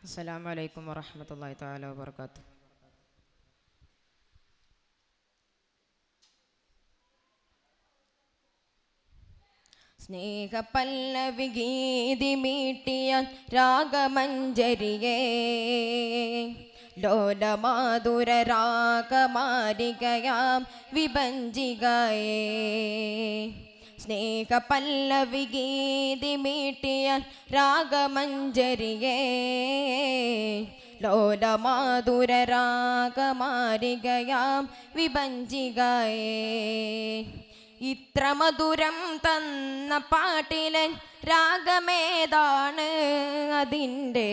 അസ്സലാമു അലൈക്കും വറഹ്മത്തുള്ളാഹി തആല വബറകാതുഹു. സ്നേഹപല്ലവി ഗീതി മീട്ടിയ രാഗമഞ്ജരിയേ, ലോലമാധുര രാഗമാരികയാം വിഭഞ്ചികയേ. സ്നേഹപല്ലവി ഗീതി മീട്ടിയ രാഗമഞ്ജരിയേ, ലോലമാധുര രാഗമാരികയാം വിഭഞ്ചികയേ. ഇത്ര മധുരം തന്ന പാട്ടിലെ രാഗമേതാണ്, അതിൻ്റെ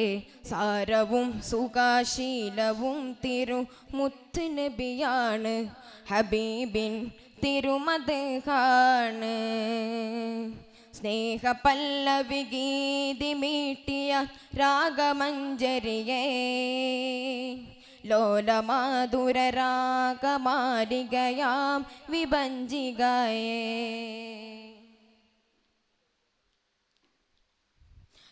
സാരവും സുഖാശീലവും തിരുമുത്ത് നബിയാണ്, ഹബീബിൻ തിരുമദ്ഹാണ്. സ്നേഹപല്ലവി ഗീതി മീട്ടിയ രാഗമഞ്ജരിയേ, ലോലമാധുര രാഗമാരികയാം വിഭഞ്ചികയേ.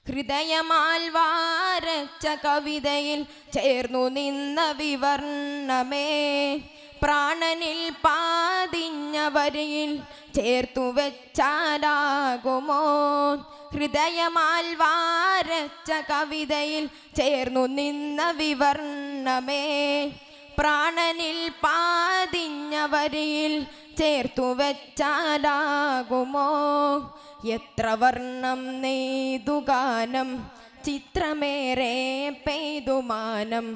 ഹൃദയമാൽ വാരച്ച കവിതയിൽ ചേർന്നു നിന്ന വിവർണമേ, പ്രാണനിൽ പാതിഞ്ഞ വരിയിൽ ചേർത്തു വെച്ചാലാകുമോ. ഹൃദയമാൽ വാരച്ച കവിതയിൽ ചേർന്നു നിന്ന വിവർണമേ, പ്രാണനിൽ പാതിഞ്ഞ വരിയിൽ ചേർത്തു വെച്ചാലാകുമോ. എത്ര വർണ്ണം നെയ്തു ഗാനം ചിത്രമേറെ പെയ്തുമാനം,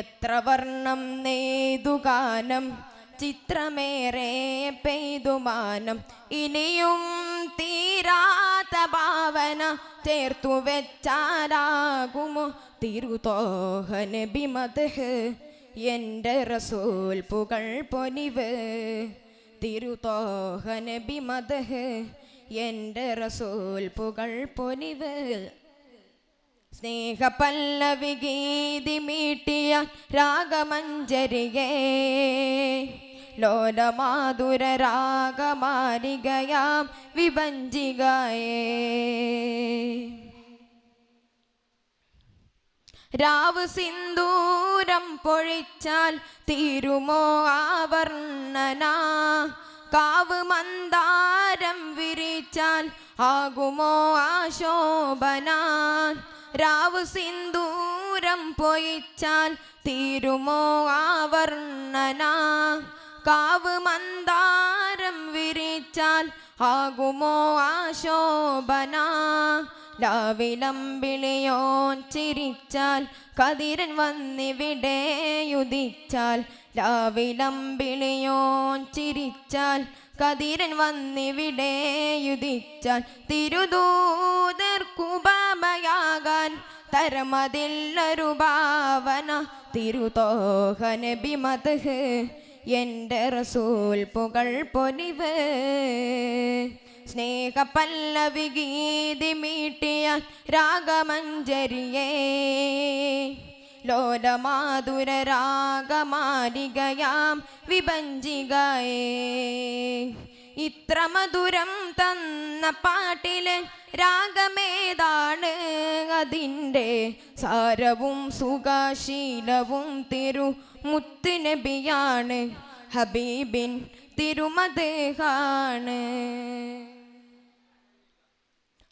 എത്ര വർണ്ണം നെയ്തു ഗാനം ചിത്രമേറെ പെയ്തുമാനം. ഇനിയും തീരാത്ത ഭാവന ചേർത്തു വെച്ചാലാകുമോ. തിരുതോഹ നബി മദ്ഹ് എൻ്റെ റസൂൽ പുകൾ പൊലിവ്, തിരുതോഹ നബി മദ്ഹ് എൻ്റെ റസൂൽ പുകൾ പൊലിവ്. സ്നേഹപല്ലവി ഗീതി മീട്ടിയ രാഗമഞ്ജരിയേ, ലോലമാധുര രാഗമാരികയാം വിഭഞ്ചികയേ. രാവ് സിന്ദൂരം പൊഴിച്ചാൽ തീരുമോ ആവർണ്ണന, കാവ് മന്ദാരം വിരിച്ചാൽ ആകുമോ ആശോഭന. രാവ് സിന്ദൂരം പൊഴിച്ചാൽ തീരുമോ ആവർണ്ണന, കാവ് മന്ദാരം വിരിച്ചാൽ ആകുമോ ആശോഭന. ലാവിലമ്പിളിയോൻ ചിരിച്ചാൽ കതിരൻ വന്നിവിടെയുദിച്ചാൽ, ലാവിലമ്പിളിയോൻ ചിരിച്ചാൽ കതിരൻ വന്നിവിടെയുദിച്ചാൽ. തിരുദൂതർക്കുപമയാകാൻ തരമതില്ലൊരു ഭാവന, തിരുതോഹ നബി മദ്ഹ് എൻ്റെ റസൂൽ പുകൾ പൊലിവ്. സ്നേഹപല്ലവി ഗീതി മീട്ടിയ രാഗമഞ്ജരിയേ, ലോലമാധുര രാഗമാരികയാം വിഭഞ്ചികയേ. ഇത്ര മധുരം തന്ന പാട്ടിലെ രാഗമേതാണ്, അതിൻ്റെ സാരവും സുഖാശീലവും തിരുമുത്ത് നബിയാണ്, ഹബീബിൻ തിരുമദ്ഹാണ്.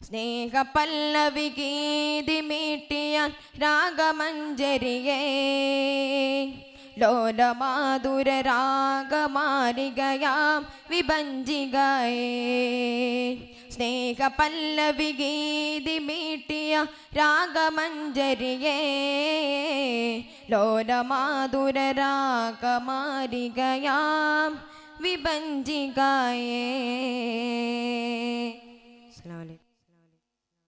സ്നേഹപല്ലവി ഗീതി മീട്ടിയ രാഗമഞ്ജരിയേ, ലോലമാധുര രാഗമാരികയാം വിഭഞ്ചികയേ. സ്നേഹപല്ലവി ഗീതി മീട്ടിയ രാഗമഞ്ജരിയേ, ലോലമാധുര രാഗമാരികയാം വിഭഞ്ചികയേ. അസ്സലാമു അലൈക്കും.